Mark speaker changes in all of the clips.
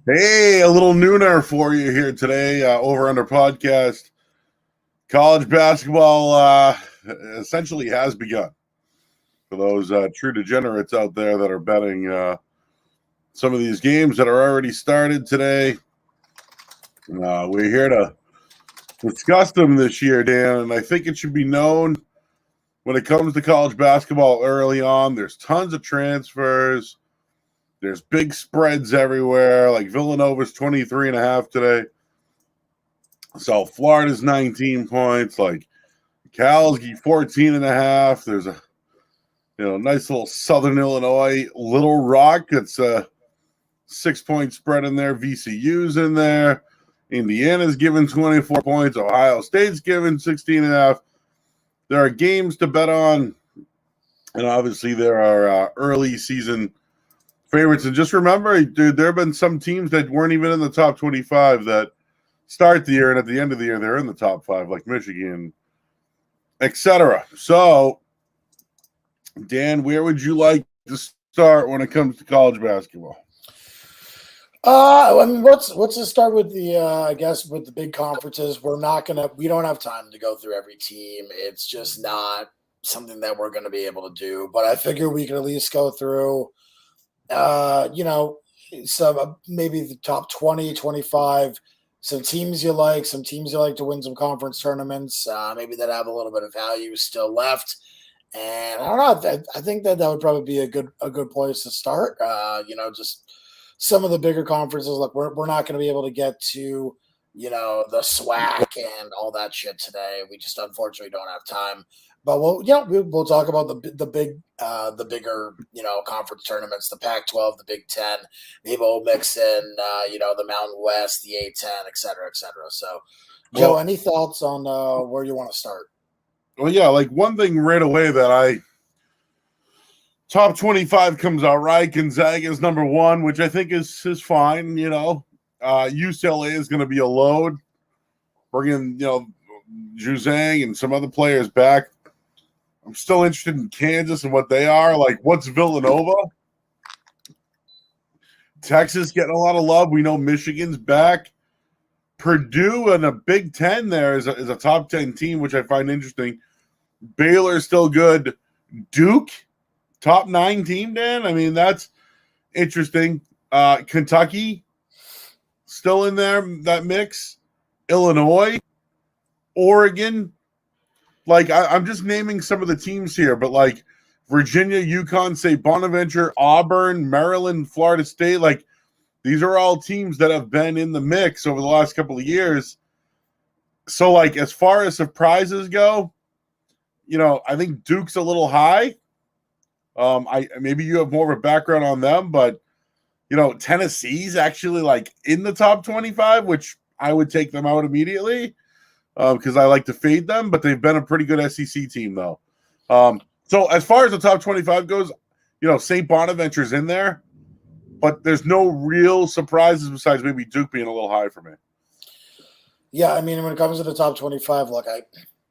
Speaker 1: Hey, a little nooner for you here today, over under podcast. College basketball essentially has begun. For those true degenerates out there that are betting some of these games that are already started today, we're here to discuss them this year, Dan. And I think it should be known when it comes to college basketball early on, there's tons of transfers. There's big spreads everywhere. Like Villanova's 23 and a half today. So Florida's 19 points, like Cal's 14 and a half. There's a nice little Southern Illinois Little Rock. It's a 6-point spread in there. VCU's in there. Indiana's given 24 points. Ohio State's given 16 and a half. There are games to bet on. And obviously there are early season favorites. And just remember, dude, there have been some teams that weren't even in the top 25 that start the year, and at the end of the year, they're in the top 5, like Michigan, etc. So, Dan, where would you like to start when it comes to college basketball?
Speaker 2: Let's just start with I guess with the big conferences. We don't have time to go through every team. It's just not something that we're going to be able to do. But I figure we can at least go through, some maybe the top 20, 25, some teams you like to win some conference tournaments, maybe that have a little bit of value still left. And I don't know. I think that would probably be a good place to start. Just some of the bigger conferences. Like we're not going to be able to get to the SWAC and all that shit today. We just unfortunately don't have time. But we'll talk about the bigger conference tournaments, the Pac-12, the Big Ten. Maybe we'll mix in the Mountain West, the A-10, et cetera, et cetera. So, Joe, any thoughts on where you want to start?
Speaker 1: Well, yeah, like one thing right away that top 25 comes out right. Gonzaga is number 1, which I think is fine. UCLA is going to be a load. Bringing Juzang and some other players back. I'm still interested in Kansas and what they are. Like, what's Villanova? Texas getting a lot of love. We know Michigan's back. Purdue and a Big Ten there is a top 10 team, which I find interesting. Baylor's still good. Duke, top 9 team, Dan. I mean, that's interesting. Kentucky, still in there, that mix. Illinois, Oregon. Like, I'm just naming some of the teams here, but like Virginia, UConn, St. Bonaventure, Auburn, Maryland, Florida State, like these are all teams that have been in the mix over the last couple of years. So, like, as far as surprises go, I think Duke's a little high. Maybe you have more of a background on them, but Tennessee's actually like in the top 25, which I would take them out immediately. Because I like to fade them, but they've been a pretty good SEC team, though. So as far as the top 25 goes, St. Bonaventure's in there, but there's no real surprises besides maybe Duke being a little high for me.
Speaker 2: Yeah, I mean, when it comes to the top 25, look,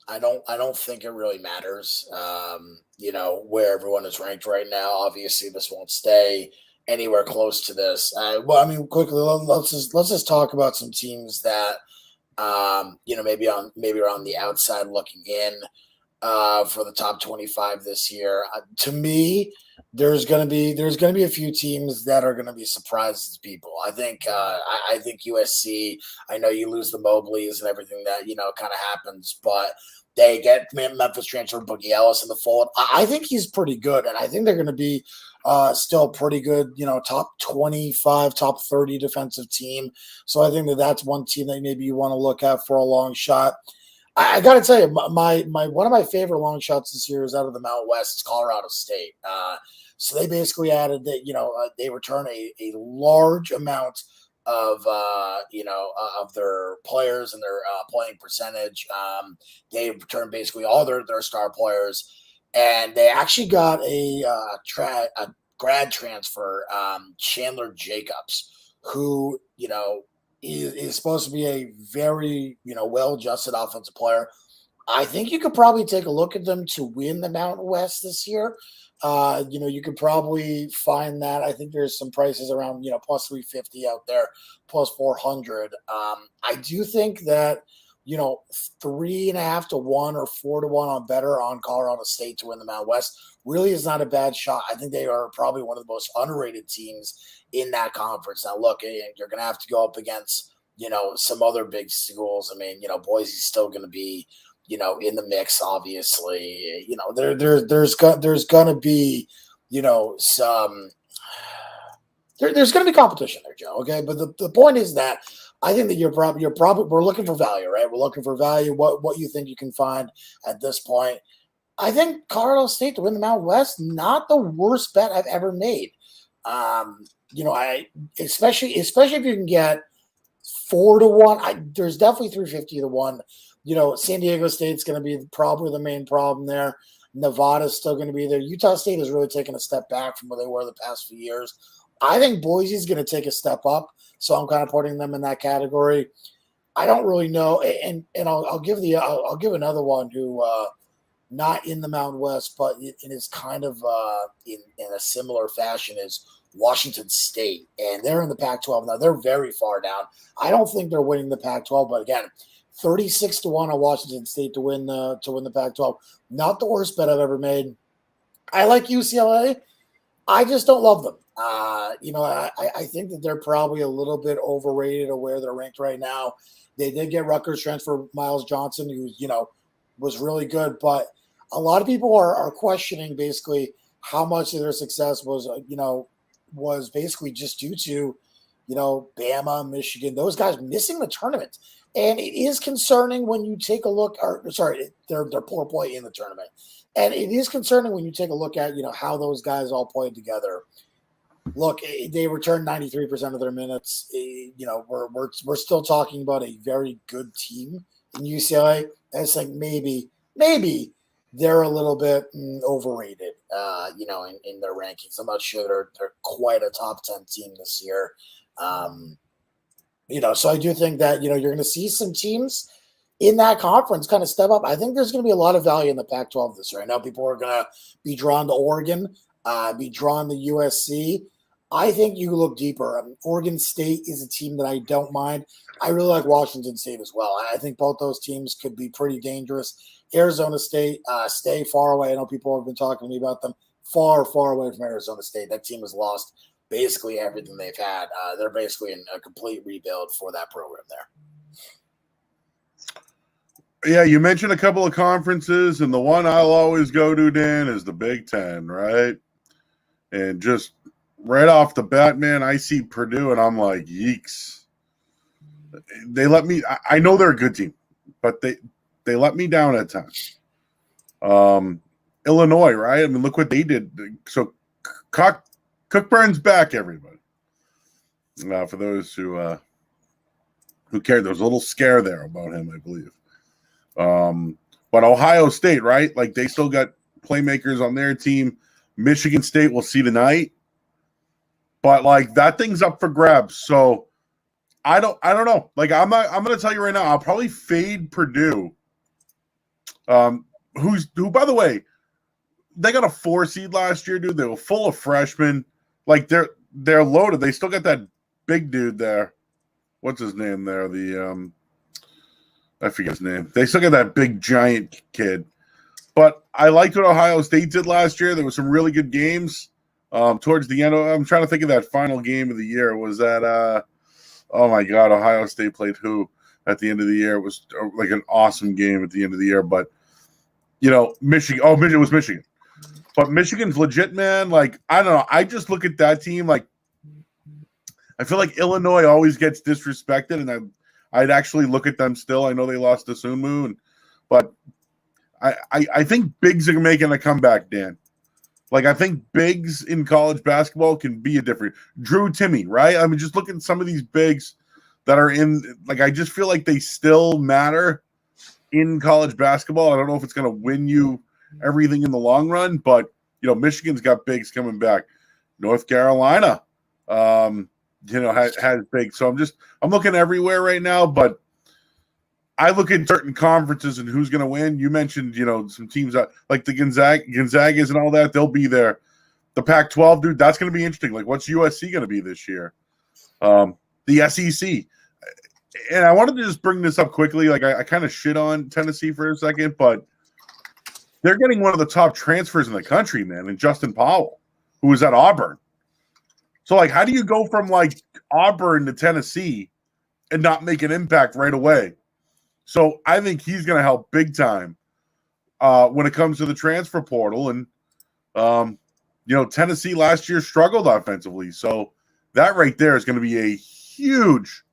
Speaker 2: I don't think it really matters, where everyone is ranked right now. Obviously, this won't stay anywhere close to this. Quickly, let's just talk about some teams that maybe are on the outside looking in for the top 25 this year. To me, there's gonna be a few teams that are gonna be surprises to people. I think USC. I know you lose the Mobleys and everything that kind of happens, but they get Memphis transfer Boogie Ellis in the fold. I think he's pretty good, and I think they're going to be still pretty good, top 25, top 30 defensive team. So I think that's one team that maybe you want to look at for a long shot. I got to tell you, my one of my favorite long shots this year is out of the Mountain West. It's Colorado State. So they basically added that, they return a large amount of their players and their playing percentage. They return basically all their star players, and they actually got a grad transfer, Chandler Jacobs, who is supposed to be a very well-adjusted offensive player. I think you could probably take a look at them to win the Mountain West this year. You could probably find that. I think there's some prices around, plus 350 out there, plus 400. I do think that, 3.5 to 1 or 4 to 1 on better on Colorado State to win the Mountain West really is not a bad shot. I think they are probably one of the most underrated teams in that conference. Now, look, you're going to have to go up against, some other big schools. I mean, Boise's still going to be, in the mix, obviously. There's going to be, some there's going to be competition there, Joe. Okay, but the point is that I think that you're probably we're looking for value, right? We're looking for value. What you think you can find at this point? I think Colorado State to win the Mountain West, not the worst bet I've ever made. I especially if you can get 4 to 1. There's definitely 350 to 1. San Diego State's going to be probably the main problem there. Nevada's still going to be there. Utah State has really taken a step back from where they were the past few years. I think Boise's going to take a step up, so I'm kind of putting them in that category. I don't really know, and I'll give another one who not in the Mountain West, but it is kind of in a similar fashion is Washington State, and they're in the Pac-12 now. They're very far down. I don't think they're winning the Pac-12, but again, 36 to 1 on Washington State to win the Pac-12. Not the worst bet I've ever made. I like UCLA. I just don't love them. I think that they're probably a little bit overrated of where they're ranked right now. They did get Rutgers transfer Miles Johnson, who was really good, but a lot of people are questioning basically how much of their success was basically just due to Bama, Michigan, those guys missing the tournament. And it is concerning when you take a look, they're poor play in the tournament. And it is concerning when you take a look at, how those guys all played together. Look, they returned 93% of their minutes. We're still talking about a very good team in UCLA. And it's like maybe they're a little bit overrated, in their rankings. I'm not sure they're quite a top 10 team this year. So I do think that, you're going to see some teams in that conference kind of step up. I think there's going to be a lot of value in the Pac-12 this year. Right now, people are going to be drawn to Oregon, be drawn to USC. I think you look deeper. Oregon State is a team that I don't mind. I really like Washington State as well. I think both those teams could be pretty dangerous. Arizona State, stay far away. I know people have been talking to me about them. Far, far away from Arizona State. That team has lost basically everything they've had. They're basically in a complete rebuild for that program there.
Speaker 1: Yeah, you mentioned a couple of conferences, and the one I'll always go to, Dan, is the Big Ten, right? And just right off the bat, man, I see Purdue, and I'm like, yeeks. They let me – I know they're a good team, but they let me down at times. Illinois, right? I mean, look what they did. So Cookburn's back, everybody. For those who cared, there was a little scare there about him, I believe. But Ohio State, right? Like they still got playmakers on their team. Michigan State, we'll see tonight. But like that thing's up for grabs. So I don't know. Like I'm gonna tell you right now, I'll probably fade Purdue. Who by the way, they got a 4 seed last year, dude. They were full of freshmen. Like they're loaded. They still got that big dude there. What's his name there? I forget his name. They still got that big giant kid. But I liked what Ohio State did last year. There were some really good games. Towards the end, I'm trying to think of that final game of the year. Was that oh my God, Ohio State played who at the end of the year? It was like an awesome game at the end of the year. But Michigan. Oh, Michigan was Michigan. But Michigan's legit, man. Like, I don't know. I just look at that team like I feel like Illinois always gets disrespected, and I'd actually look at them still. I know they lost to Sunmu, but I think bigs are making a comeback, Dan. Like, I think bigs in college basketball can be a different Drew Timme, right? I mean, just look at some of these bigs that are in, like, I just feel like they still matter in college basketball. I don't know if it's going to win you everything in the long run, but, Michigan's got bigs coming back. North Carolina, has bigs. So I'm looking everywhere right now, but I look at certain conferences and who's going to win. You mentioned, some teams that like the Gonzagas and all that. They'll be there. The Pac-12, dude, that's going to be interesting. Like, what's USC going to be this year? The SEC. And I wanted to just bring this up quickly. Like, I kind of shit on Tennessee for a second, but they're getting one of the top transfers in the country, man, and Justin Powell, who was at Auburn. So, like, how do you go from, like, Auburn to Tennessee and not make an impact right away? So I think he's going to help big time when it comes to the transfer portal. And, Tennessee last year struggled offensively. So that right there is going to be a huge,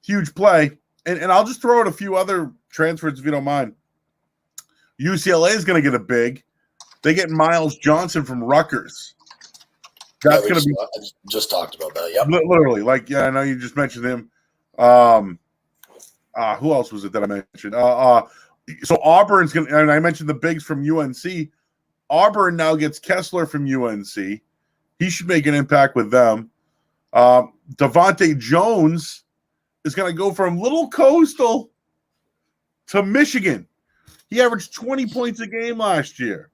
Speaker 1: huge play. And I'll just throw out a few other transfers if you don't mind. UCLA is going to get a big. They get Miles Johnson from Rutgers. That's going to be.
Speaker 2: I just talked about that. Yep.
Speaker 1: Literally. Like, yeah, I know you just mentioned him. Who else was it that I mentioned? So Auburn's going to, and I mentioned the bigs from UNC. Auburn now gets Kessler from UNC. He should make an impact with them. Devontae Jones is going to go from Little Coastal to Michigan. He averaged 20 points a game last year.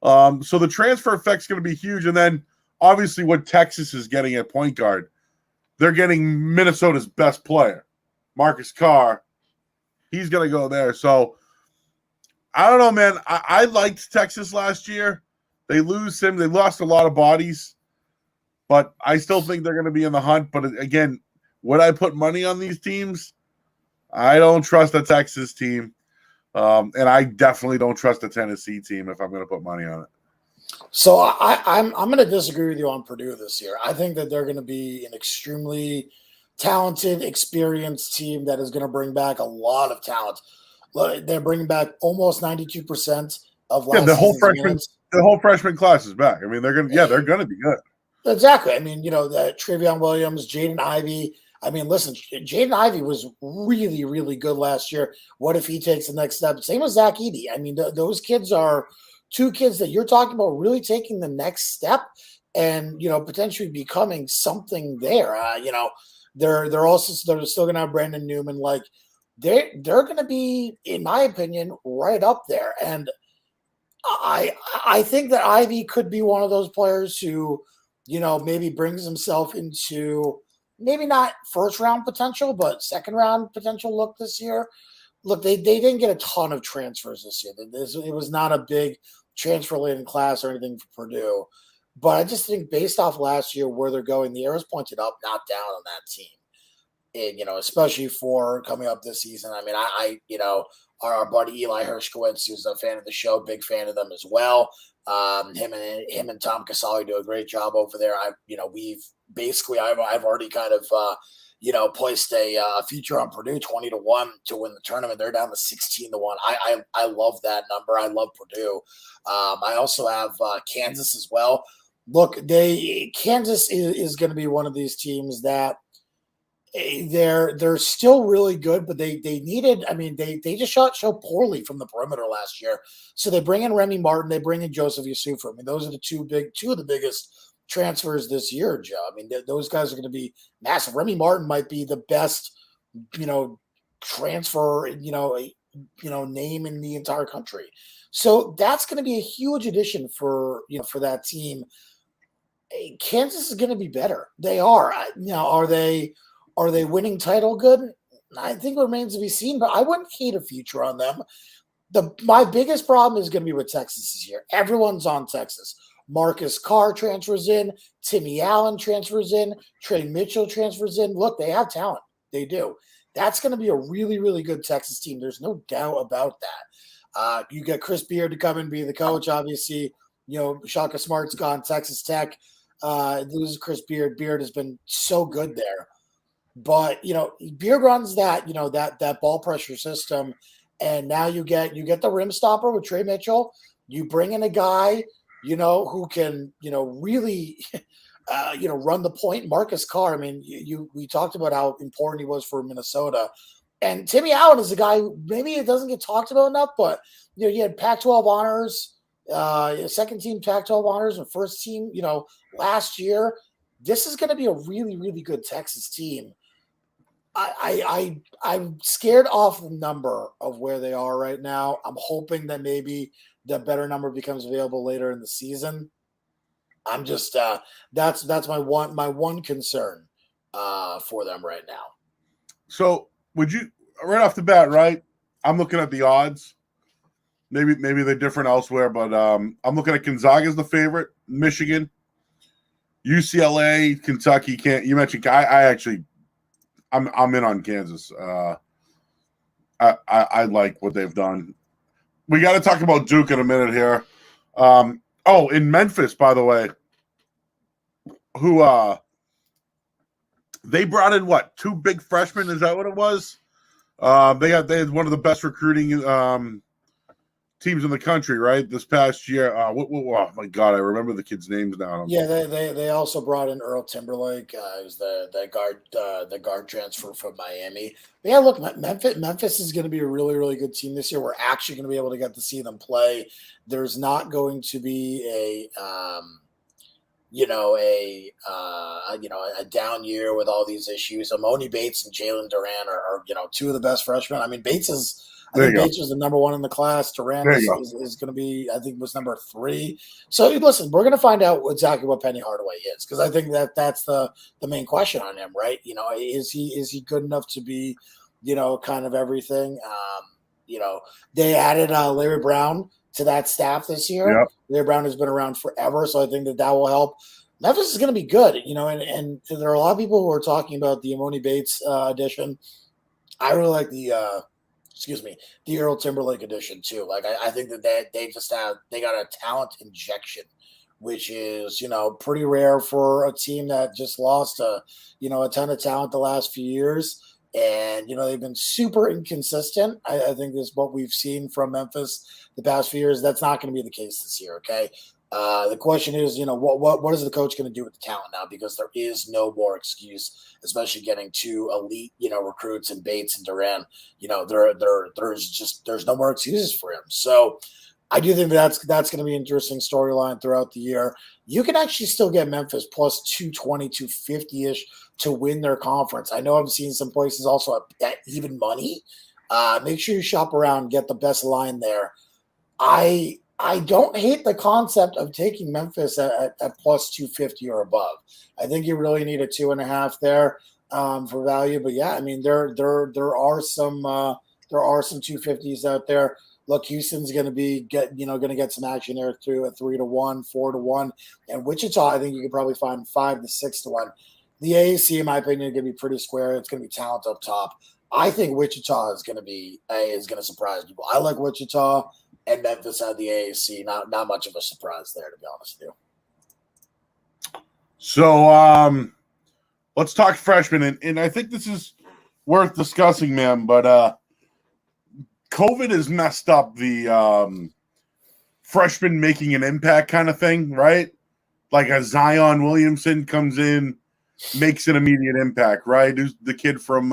Speaker 1: So the transfer effect's going to be huge. And then obviously what Texas is getting at point guard, they're getting Minnesota's best player, Marcus Carr. He's going to go there. So I don't know, man. I liked Texas last year. They lose him. They lost a lot of bodies. But I still think they're going to be in the hunt. But again, would I put money on these teams? I don't trust the Texas team. And I definitely don't trust the Tennessee team if I'm going to put money on it.
Speaker 2: So I'm going to disagree with you on Purdue this year. I think that they're going to be an extremely talented, experienced team that is going to bring back a lot of talent. They're bringing back almost 92% of last
Speaker 1: season's the whole freshman class is back. I mean, they're going to be good.
Speaker 2: Exactly. I mean, Travion Williams, Jaden Ivey. I mean, listen, Jaden Ivey was really, really good last year. What if he takes the next step? Same with Zach Edey. I mean, those kids are two kids that you're talking about really taking the next step and, potentially becoming something there. They're still going to have Brandon Newman. Like, they're going to be, in my opinion, right up there. And I think that Ivy could be one of those players who, maybe brings himself into maybe not first round potential, but second round potential look this year. Look, they didn't get a ton of transfers this year. It was not a big transfer-laden class or anything for Purdue. But I just think based off last year where they're going, the arrow's pointed up, not down on that team. And, especially for coming up this season. I mean, our buddy Eli Hershkowitz, who's a fan of the show, big fan of them as well. Him and Tom Casali do a great job over there. I've already kind of placed a future on Purdue 20-1 to win the tournament. They're down to 16-1. I love that number. I love Purdue. I also have Kansas as well. Look, Kansas is going to be one of these teams that they're still really good, but they needed. I mean, they just shot so poorly from the perimeter last year. So they bring in Remy Martin, they bring in Joseph Yusufa. I mean, those are the two of the biggest transfers this year, Joe. I mean, those guys are going to be massive. Remy Martin might be the best, transfer, name in the entire country. So that's going to be a huge addition for that team. Kansas is going to be better. They are. Are they winning title good? I think it remains to be seen, but I wouldn't hate a future on them. My biggest problem is going to be with Texas this year. Everyone's on Texas. Marcus Carr transfers in. Timmy Allen transfers in. Trey Mitchell transfers in. Look, they have talent. They do. That's going to be a really, really good Texas team. There's no doubt about that. You get Chris Beard to come and be the coach. Obviously, Shaka Smart's gone. Texas Tech loses Chris Beard. Beard has been so good there. But, Beard runs that ball pressure system. And now you get the rim stopper with Trey Mitchell. You bring in a guy, who can, really, run the point. Marcus Carr. I mean, we talked about how important he was for Minnesota. And Timmy Allen is a guy who maybe it doesn't get talked about enough, but, he had Pac-12 honors, second team Pac-12 honors and first team, last year. This is going to be a really, really good Texas team. I'm scared off the number of where they are right now. I'm hoping that maybe the better number becomes available later in the season. I'm just that's my one concern for them right now.
Speaker 1: So would you right off the bat, right? I'm looking at the odds. Maybe they're different elsewhere, but I'm looking at Gonzaga as the favorite, Michigan, UCLA, Kentucky. Can't you mentioned? I'm in on Kansas. I like what they've done. We got to talk about Duke in a minute here. In Memphis, by the way, who they brought in what, 2 big freshmen? Is that what it was? They had one of the best recruiting teams in the country, right? This past year. Oh my God, I remember the kids' names now.
Speaker 2: Yeah, they also brought in Earl Timberlake, who's the guard transfer from Miami. But yeah, look, Memphis is going to be a really, really good team this year. We're actually going to be able to get to see them play. There's not going to be a down year with all these issues. Amoni Bates and Jalen Duran are 2 of the best freshmen. I mean, Bates was the number 1 in the class. Duran is going to be, I think, was number 3. So listen, we're going to find out exactly what Penny Hardaway is, because I think that's the main question on him, right? Is he good enough to be, kind of everything? They added Larry Brown to that staff this year. Yep. Larry Brown has been around forever, so I think that will help. Memphis is going to be good, and there are a lot of people who are talking about the Amoni Bates addition. I really like the Earl Timberlake edition too. Like I think that they got a talent injection, which is pretty rare for a team that just lost a ton of talent the last few years. And they've been super inconsistent. I think this is what we've seen from Memphis the past few years. That's not going to be the case this year. Okay. The question is, what is the coach going to do with the talent now? Because there is no more excuse, especially getting 2 elite, recruits and Bates and Duran. There's no more excuses for him. So I do think that's going to be an interesting storyline throughout the year. You can actually still get Memphis plus 220, 250-ish to win their conference. I know I've seen some places also at even money. Make sure you shop around, get the best line there. I don't hate the concept of taking Memphis at plus 250 or above. I think you really need a 2.5 there for value. But yeah, I mean there are some 250s out there. Look, Houston's going to get some action there through a 3-1, 4-1, and Wichita. I think you could probably find 5 to 6 to 1. The AAC, in my opinion, is going to be pretty square. It's going to be talent up top. I think Wichita is going to surprise people. I like Wichita. And Memphis had the AAC. Not much of a surprise there, to be honest with you.
Speaker 1: So let's talk freshmen. And I think this is worth discussing, man. But COVID has messed up the freshman making an impact kind of thing, right? Like a Zion Williamson comes in, makes an immediate impact, right? Who's the kid from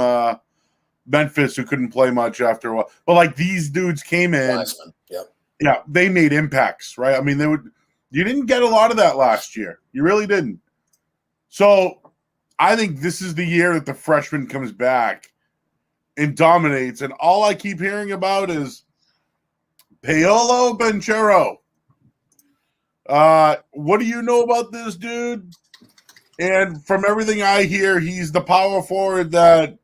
Speaker 1: Memphis who couldn't play much after a while. But like these dudes came in.
Speaker 2: Wiseman. Yep.
Speaker 1: Yeah, they made impacts, right? I mean, you didn't get a lot of that last year. You really didn't. So I think this is the year that the freshman comes back and dominates. And all I keep hearing about is Paolo Banchero. What do you know about this dude? And from everything I hear, he's the power forward that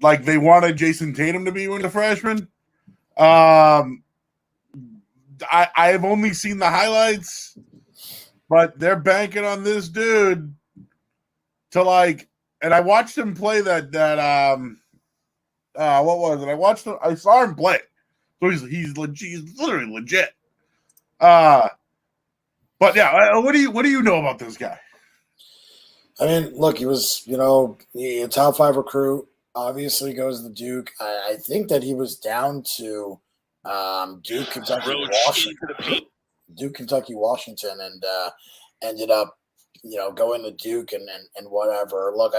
Speaker 1: like they wanted Jason Tatum to be when the freshman. I've only seen the highlights, but they're banking on this dude to like. And I watched him play that what was it? I saw him play, so he's legit. He's literally legit. But yeah, what do you know about this guy?
Speaker 2: I mean, look, he was a top 5 recruit. Obviously, goes to Duke. I think that he was down to Duke, Kentucky, Washington, and ended up, going to Duke and whatever. Look,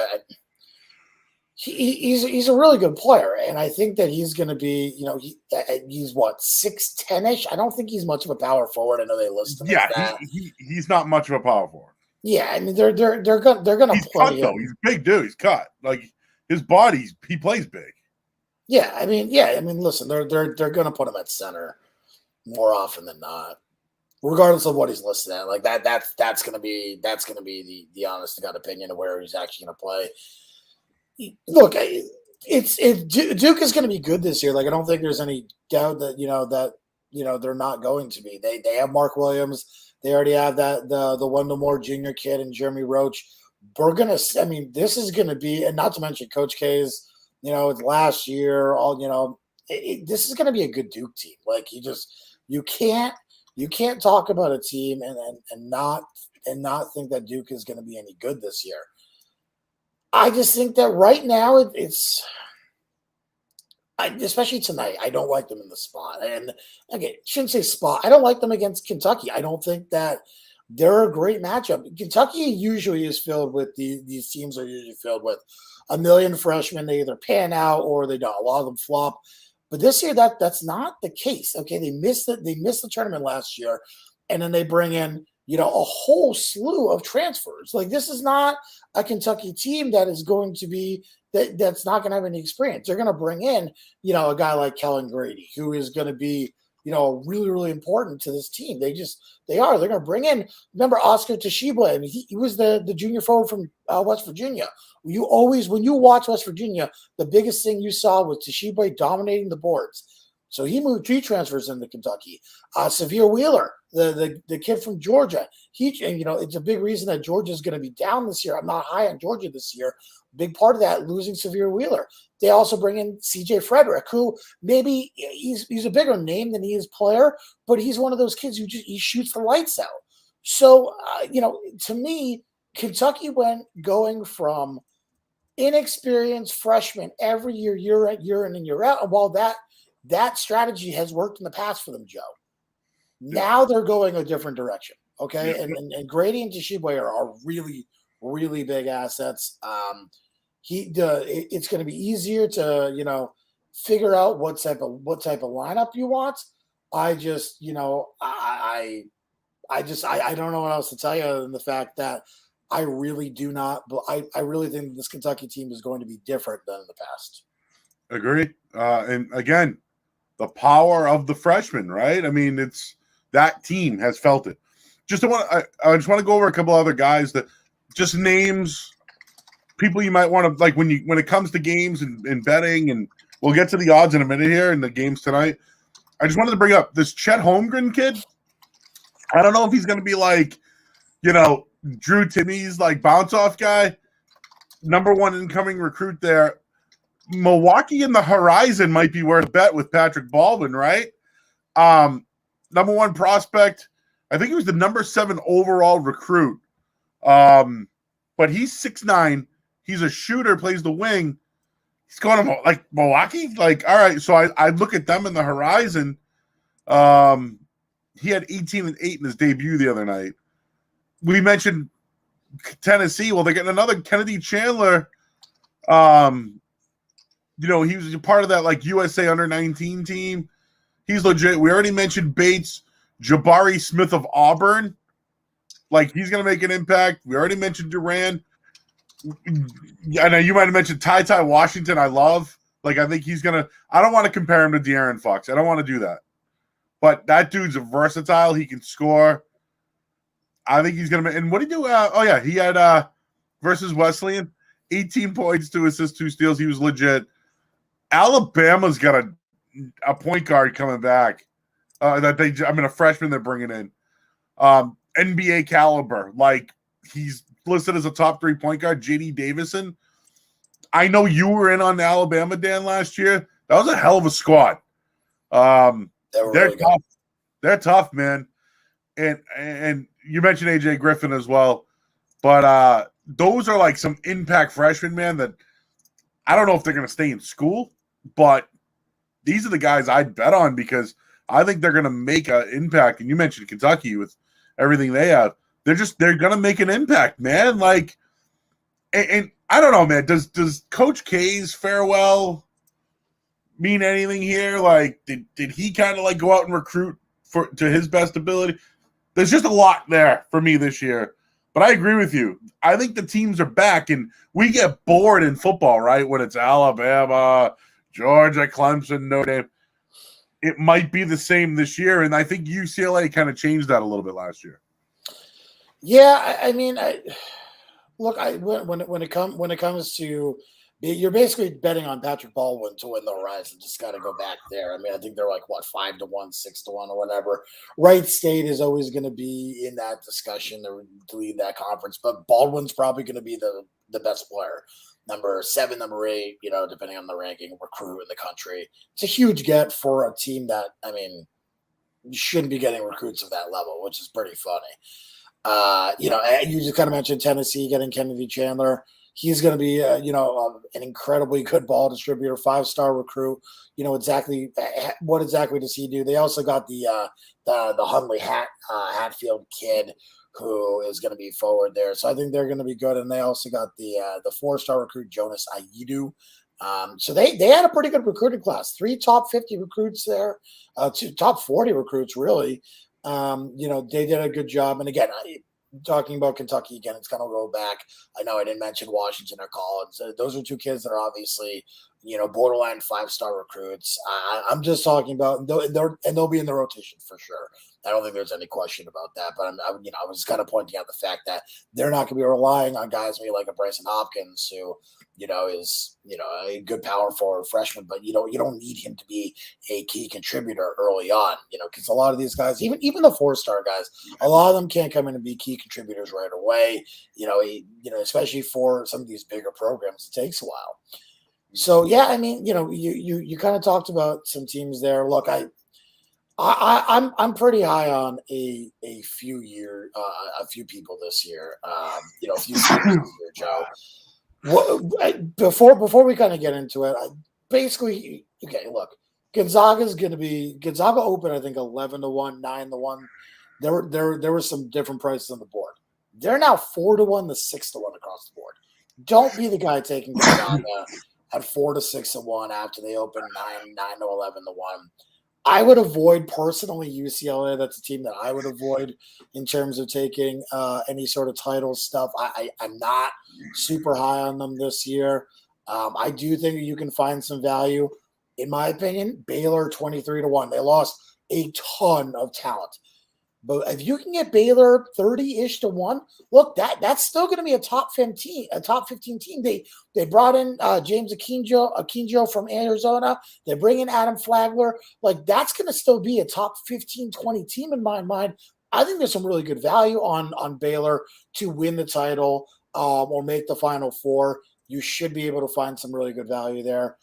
Speaker 2: he's a really good player, and I think that he's going to be, he's what 6'10"ish. I don't think he's much of a power forward. I know they list him.
Speaker 1: Yeah, he's not much of a power forward.
Speaker 2: Yeah, I mean they're gonna
Speaker 1: he's
Speaker 2: play
Speaker 1: cut,
Speaker 2: him.
Speaker 1: Though. He's a big dude. He's cut. Like his body, he plays big.
Speaker 2: Yeah, I mean, listen, they're going to put him at center more often than not, regardless of what he's listed at. Like that's going to be the honest to God opinion of where he's actually going to play. Look, Duke is going to be good this year. Like I don't think there's any doubt that they're not going to be. They have Mark Williams. They already have the Wendell Moore Jr. kid and Jeremy Roach. We're gonna. I mean, this is going to be, and not to mention Coach K's. It's last year. This is going to be a good Duke team. Like you can't talk about a team and not think that Duke is going to be any good this year. I just think that right now especially tonight, I don't like them in the spot. And again, shouldn't say spot. I don't like them against Kentucky. I don't think that they're a great matchup. Kentucky usually is filled with these teams are usually filled with a million freshmen. They either pan out or they don't. A lot of them flop. But this year, that's not the case. Okay, they missed the tournament last year, and then they bring in a whole slew of transfers. Like this is not a Kentucky team that is going to be that's not going to have any experience. They're going to bring in a guy like Kellen Grady, who is going to be really, really important to this team. They're going to bring in, remember Oscar Toshiba. I mean, he was the junior forward from West Virginia. When you watch West Virginia, the biggest thing you saw was Toshiba dominating the boards. So he transfers into Kentucky. Severe Wheeler, the kid from Georgia, it's a big reason that Georgia is going to be down this year. I'm not high on Georgia this year. Big part of that, losing Severe Wheeler. They also bring in C.J. Frederick, who maybe he's a bigger name than he is player, but he's one of those kids who he shoots the lights out. So, to me, Kentucky went going from inexperienced freshmen every year in and year out. And while that strategy has worked in the past for them, Joe, now they're going a different direction. Okay, and Grady and Toshiba are really, really big assets. It's going to be easier to figure out what type of lineup you want. I just I don't know what else to tell you other than the fact that I really do not. I really think this Kentucky team is going to be different than in the past.
Speaker 1: Agree. And again, the power of the freshmen, right? I mean, it's that team has felt it. I just want to go over a couple other guys that just names, people you might want to like when it comes to games and betting, and we'll get to the odds in a minute here in the games tonight. I just wanted to bring up this Chet Holmgren kid. I don't know if he's going to be like, Drew Timmy's like bounce off guy, number one incoming recruit there. Milwaukee in the horizon might be worth a bet with Patrick Baldwin, right? Number one prospect. I think he was the number 7 overall recruit. But he's 6'9". He's a shooter, plays the wing. He's going to like Milwaukee. Like, all right. So I look at them in the horizon. He had 18 and 8 in his debut the other night. We mentioned Tennessee. Well, they're getting another Kennedy Chandler. He was a part of that like USA under-19 team. He's legit. We already mentioned Bates, Jabari Smith of Auburn. Like, he's going to make an impact. We already mentioned Duran. I know you might have mentioned Ty Washington. I love. Like, I think he's going to – I don't want to compare him to De'Aaron Fox. I don't want to do that. But that dude's a versatile. He can score. I think he's going to – and what did he do? He had versus Wesleyan, 18 points, 2 assists, 2 steals. He was legit. Alabama's got a point guard coming back. A freshman they're bringing in. NBA caliber. Like, he's listed as a top 3 point guard, J.D. Davison. I know you were in on Alabama, Dan, last year. That was a hell of a squad. They're
Speaker 2: really
Speaker 1: tough. They're tough, man. And you mentioned A.J. Griffin as well. But those are like some impact freshmen, man, that I don't know if they're going to stay in school, but these are the guys I'd bet on because I think they're going to make an impact. And you mentioned Kentucky with everything they have. They're going to make an impact, man. Like, and I don't know, man. Does Coach K's farewell mean anything here? Like, did he kind of like go out and recruit to his best ability? There's just a lot there for me this year. But I agree with you. I think the teams are back, and we get bored in football, right? When it's Alabama, Georgia, Clemson, Notre Dame. It might be the same this year, and I think UCLA kind of changed that a little bit last year.
Speaker 2: Yeah, I mean, when it comes to, you're basically betting on Patrick Baldwin to win the Horizon. Just got to go back there. I mean, I think they're like 5-1, 6-1, or whatever. Wright State is always going to be in that discussion to lead that conference, but Baldwin's probably going to be the best player. Number 7, number 8, depending on the ranking, recruit in the country. It's a huge get for a team that, I mean, you shouldn't be getting recruits of that level, which is pretty funny. You just kind of mentioned Tennessee getting Kennedy Chandler. He's going to be, an incredibly good ball distributor, 5-star recruit. Exactly what exactly does he do? They also got the Hunley Hatfield kid who is going to be forward there. So I think they're going to be good. And they also got the 4-star recruit, Jonas Ayidu. So they had a pretty good recruiting class. 3 top 50 recruits there, 2 top 40 recruits, really. They did a good job. And again, talking about Kentucky again, it's going to go back. I know I didn't mention Washington or Collins. Those are 2 kids that are obviously, borderline 5-star recruits. I'm just talking about, they'll be in the rotation for sure. I don't think there's any question about that. But I was kind of pointing out the fact that they're not going to be relying on guys maybe like a Bryson Hopkins who, is a good power forward freshman, but you don't need him to be a key contributor early on, because a lot of these guys, even the 4-star guys, a lot of them can't come in and be key contributors right away. Especially for some of these bigger programs, it takes a while. So yeah, I mean, you kind of talked about some teams there. Look, I'm pretty high on a few people this year. A few teams this year, Joe. Before we kind of get into it, look, Gonzaga open, I think 11-1, 9-1. There were some different prices on the board. They're now 4-1 to 6-1 across the board. Don't be the guy taking Gonzaga at 4 to 6-1 after they open 9 to 11-1. I would avoid personally UCLA. That's a team that I would avoid in terms of taking any sort of title stuff. I'm not super high on them this year. I do think you can find some value. In my opinion, Baylor 23-1. They lost a ton of talent. But if you can get Baylor 30-ish to 1, look, that's still going to be a top 15 team. They brought in James Akinjo from Arizona. They bring in Adam Flagler. Like, that's going to still be a top 15, 20 team in my mind. I think there's some really good value on Baylor to win the title or make the Final Four. You should be able to find some really good value there.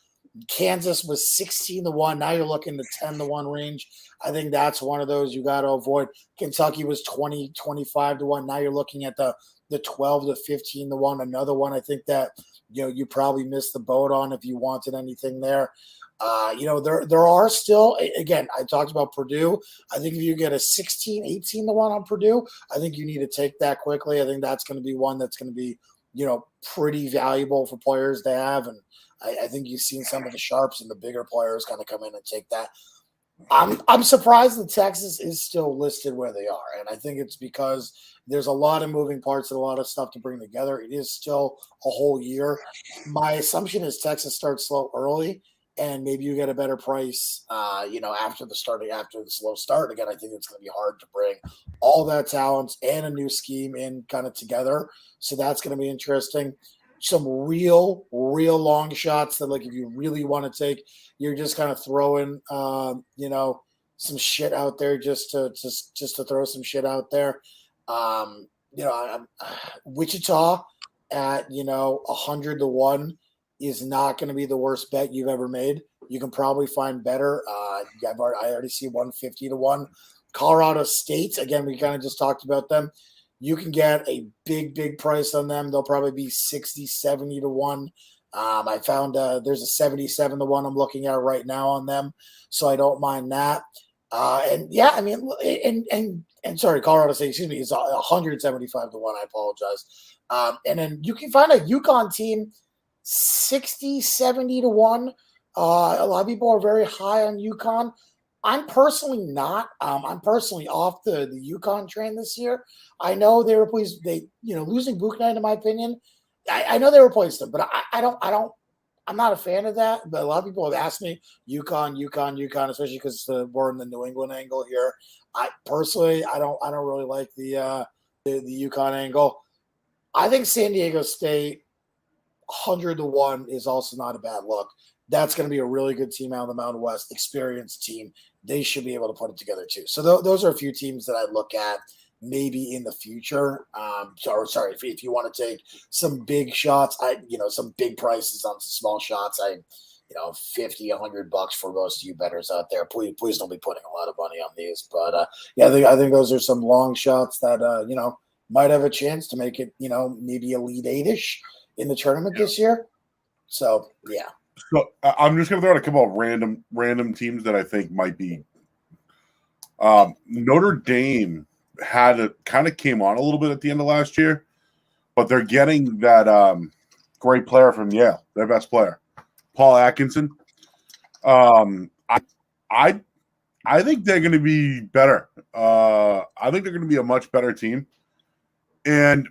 Speaker 2: Kansas was 16-1. Now you're looking at 10-1 range. I think that's one of those you got to avoid. Kentucky was 25-1. Now you're looking at the 12 to 15-1. Another one I think that you probably missed the boat on if you wanted anything there. There are still, again, I talked about Purdue. I think if you get a 18-1 on Purdue, I think you need to take that quickly. I think that's going to be one that's going to be pretty valuable for players to have. And I think you've seen some of the sharps and the bigger players kind of come in and take that. I'm surprised that Texas is still listed where they are. And I think it's because there's a lot of moving parts and a lot of stuff to bring together. It is still a whole year. My assumption is Texas starts slow early and maybe you get a better price, after the slow start. Again, I think it's going to be hard to bring all that talent and a new scheme in kind of together. So that's going to be interesting. Some real long shots that, like, if you really want to take, you're just kind of throwing, some shit out there just to throw some shit out there. Wichita at 100-1 is not going to be the worst bet you've ever made. You can probably find better. I already see 150-1. Colorado State, again, we kind of just talked about them. You can get a big price on them. They'll probably be 60-70-1. I found there's a 77-1 I'm looking at right now on them, so I don't mind that. Sorry, Colorado State, excuse me, is 175-1. I apologize. And then you can find a UConn team 60-70-1. A lot of people are very high on UConn. I'm personally not. I'm personally off the UConn train this year. I know they replaced losing Buchnight, in my opinion. I know they replaced him, but I'm not a fan of that. But a lot of people have asked me UConn, especially because we're in the New England angle here. I personally, I don't really like the UConn angle. I think San Diego State 100-1 is also not a bad look. That's going to be a really good team out of the Mountain West, experienced team. They should be able to put it together too. So those are a few teams that I look at maybe in the future. If you want to take some big shots, some big prices on some small shots, 50, $100 for most of you bettors out there. Please don't be putting a lot of money on these. But I think those are some long shots that might have a chance to make it maybe Elite Eight-ish in the tournament this year. So yeah.
Speaker 1: So I'm just going to throw out a couple of random teams that I think might be. Notre Dame kind of came on a little bit at the end of last year, but they're getting that great player from Yale, their best player, Paul Atkinson. I think they're going to be better. I think they're going to be a much better team, and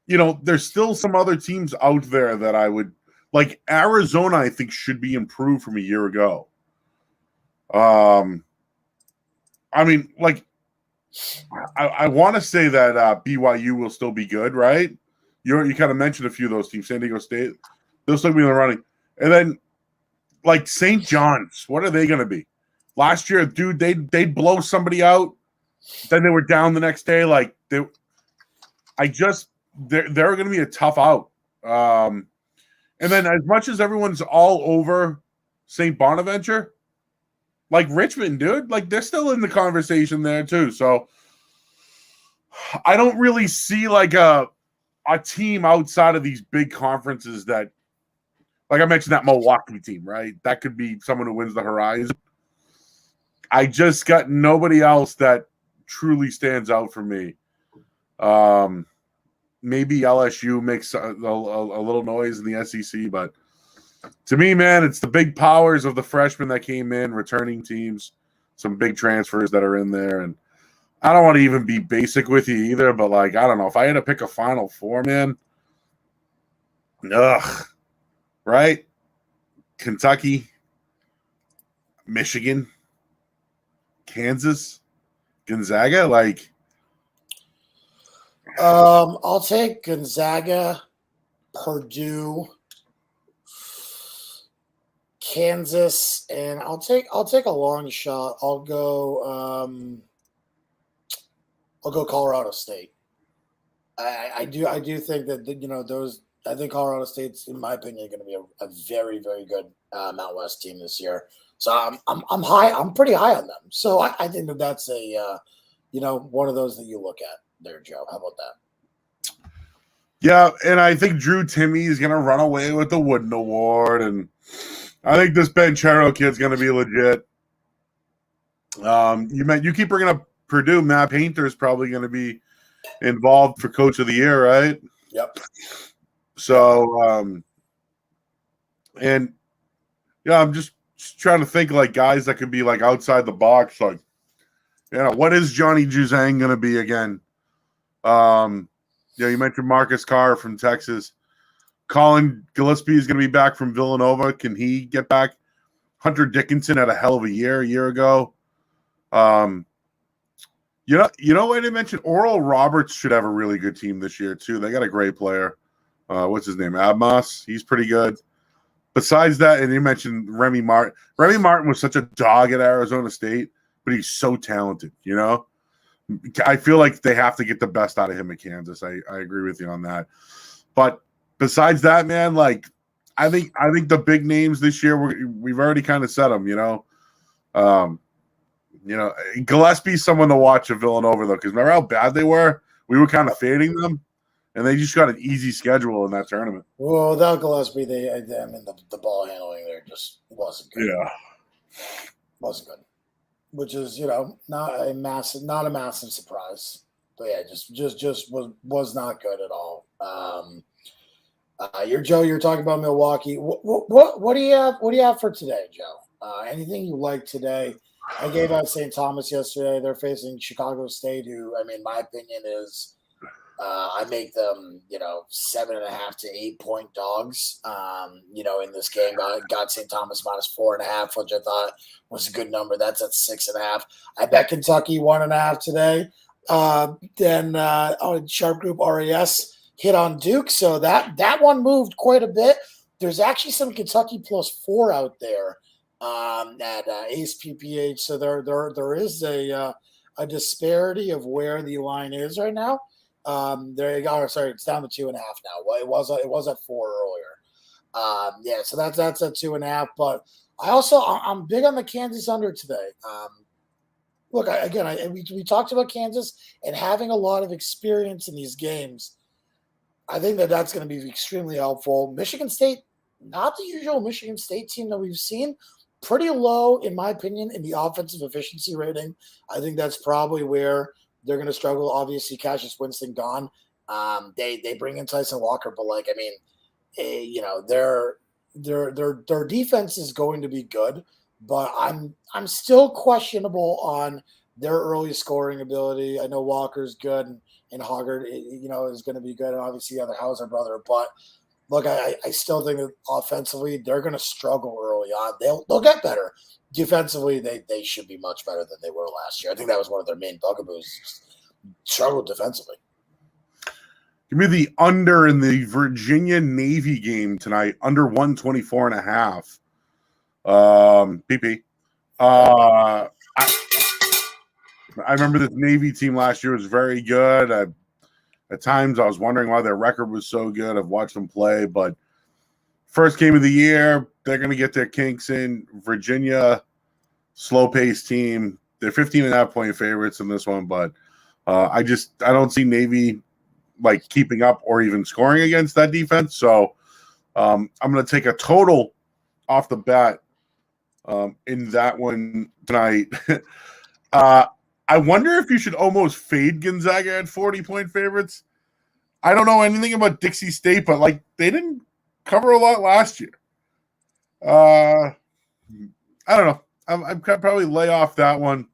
Speaker 1: there's still some other teams out there that I would. Like Arizona, I think should be improved from a year ago. I want to say that BYU will still be good, right? You kind of mentioned a few of those teams. San Diego State, they'll still be in the running. And then, like St. John's, what are they going to be? Last year, dude, they'd blow somebody out. Then they were down the next day. Like they're going to be a tough out. And then as much as everyone's all over St. Bonaventure, like Richmond, dude, like they're still in the conversation there too. So I don't really see like a team outside of these big conferences that, like I mentioned, that Milwaukee team, right? That could be someone who wins the Horizon. I just got nobody else that truly stands out for me. Maybe LSU makes a little noise in the SEC, but to me, man, it's the big powers of the freshmen that came in, returning teams, some big transfers that are in there. And I don't want to even be basic with you either, but like, I don't know. If I had to pick a Final Four, man, right? Kentucky, Michigan, Kansas, Gonzaga, like.
Speaker 2: I'll take Gonzaga, Purdue, Kansas, and I'll take a long shot. I'll go Colorado State. I do think that those. I think Colorado State's, in my opinion, going to be a very, very good Mount West team this year. So I'm high. I'm pretty high on them. So I think that's a one of those that you look at there, Joe. How about that?
Speaker 1: Yeah, and I think Drew Timme is going to run away with the Wooden Award, and I think this Banchero kid's going to be legit. You keep bringing up Purdue. Matt Painter is probably going to be involved for Coach of the Year, right?
Speaker 2: Yep.
Speaker 1: So, and yeah, I'm just trying to think like guys that could be like outside the box. Like, what is Johnny Juzang going to be again? You mentioned Marcus Carr from Texas. Colin Gillespie is going to be back from Villanova. Can he get back? Hunter Dickinson had a hell of a year ago. You know what I mentioned? Oral Roberts should have a really good team this year too. They got a great player. What's his name? Abmas. He's pretty good. Besides that, and you mentioned Remy Martin. Remy Martin was such a dog at Arizona State, but he's so talented, I feel like they have to get the best out of him at Kansas. I agree with you on that. But besides that, man, like I think the big names this year we've already kind of said them. Gillespie's someone to watch at Villanova though, because remember how bad they were? We were kind of fading them, and they just got an easy schedule in that tournament.
Speaker 2: Well, without Gillespie, the ball handling there just wasn't good.
Speaker 1: Yeah,
Speaker 2: wasn't good. Which is, not a massive surprise. But yeah, just was not good at all. You're talking about Milwaukee. What do you have for today, Joe? Anything you like today? I gave out St. Thomas yesterday. They're facing Chicago State, who, I mean, my opinion is I make them, 7.5 to 8 point dogs, in this game. Got St. Thomas minus 4.5, which I thought was a good number. That's at 6.5. I bet Kentucky 1.5 today. Then on Sharp Group RAS hit on Duke. So that one moved quite a bit. There's actually some Kentucky +4 out there at Ace PPH. So there is a disparity of where the line is right now. There you go. Sorry, it's down to 2.5 now. Well, it was at 4 earlier. So that's at 2.5. But I'm big on the Kansas under today. Look, we talked about Kansas and having a lot of experience in these games. I think that's going to be extremely helpful. Michigan State, not the usual Michigan State team that we've seen. Pretty low, in my opinion, in the offensive efficiency rating. I think that's probably where they're going to struggle. Obviously, Cassius Winston gone. They bring in Tyson Walker, but their defense is going to be good. But I'm still questionable on their early scoring ability. I know Walker's good and Hoggard, is going to be good, and obviously the other Hauser brother. But look, I still think that offensively they're going to struggle early on. They'll get better. Defensively, they should be much better than they were last year. I think that was one of their main bugaboos. Struggled defensively.
Speaker 1: Give me the under in the Virginia Navy game tonight. Under 124.5. PP. I remember this Navy team last year was very good. At times I was wondering why their record was so good. I've watched them play, but first game of the year, they're going to get their kinks in. Virginia, slow-paced team. They're 15.5 point favorites in this one, but I don't see Navy keeping up or even scoring against that defense. So I'm going to take a total off the bat in that one tonight. I wonder if you should almost fade Gonzaga at 40-point favorites. I don't know anything about Dixie State, but they didn't cover a lot last year. I don't know. I'd probably lay off that one.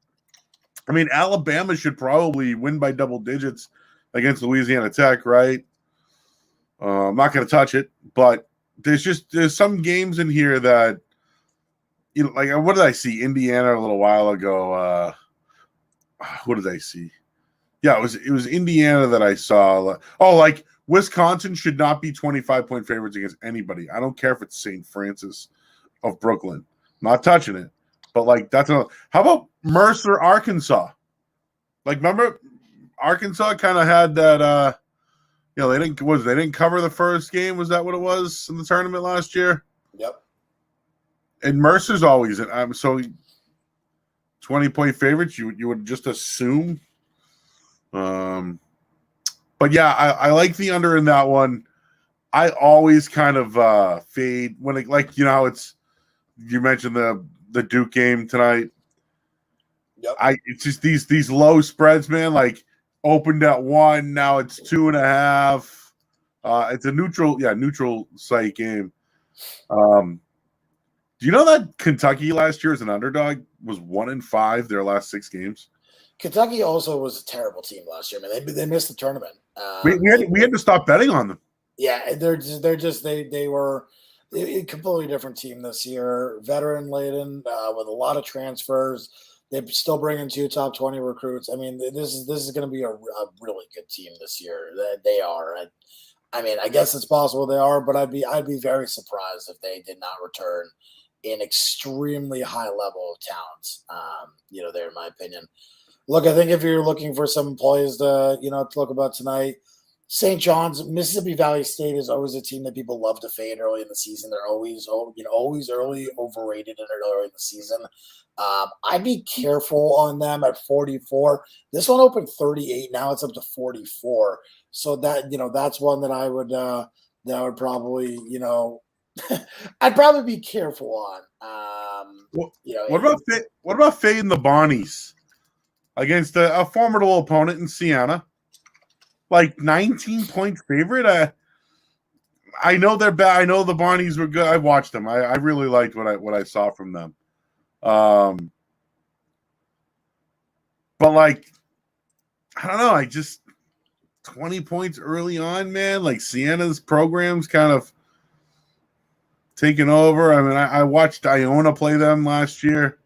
Speaker 1: I mean, Alabama should probably win by double digits against Louisiana Tech, right? I'm not going to touch it, but there's some games in here that, what did I see? Indiana a little while ago. What did I see? Yeah, it was Indiana that I saw. Wisconsin should not be 25-point favorites against anybody. I don't care if it's St. Francis of Brooklyn. I'm not touching it. But that's how about Mercer, Arkansas? Remember Arkansas kind of had that they didn't cover the first game. Was that what it was in the tournament last year?
Speaker 2: Yep. And
Speaker 1: Mercer's always 20-point favorites, you would just assume. But yeah, I like the under in that one. I always kind of fade when it's you mentioned the Duke game tonight.
Speaker 2: Yep.
Speaker 1: It's just these low spreads, man. Opened at 1, now it's 2.5. It's a neutral site game. Do you know that Kentucky last year as an underdog was 1-5 their last 6 games?
Speaker 2: Kentucky also was a terrible team last year, man. They missed the tournament.
Speaker 1: We had to stop betting on them.
Speaker 2: Yeah, they were a completely different team this year. Veteran laden with a lot of transfers. They still bring in 2 top 20 recruits. I mean, this is going to be a really good team this year. They are. I mean, I guess it's possible they are, but I'd be very surprised if they did not return an extremely high level of talent. There, in my opinion. Look, I think if you're looking for some plays to look about tonight, St. John's, Mississippi Valley State is always a team that people love to fade early in the season. They're always early, overrated in early in the season. I'd be careful on them at 44. This one opened 38. Now it's up to 44. So that's one that I would probably, I'd probably be careful on.
Speaker 1: What about fading the Bonnies against a formidable opponent in Siena? 19-point favorite. I know they're bad. I know the Bonnies were good. I watched them. I really liked what I saw from them. But like, I don't know. I just 20 points early on, man. Like Sienna's program's kind of taken over. I mean, I watched Iona play them last year.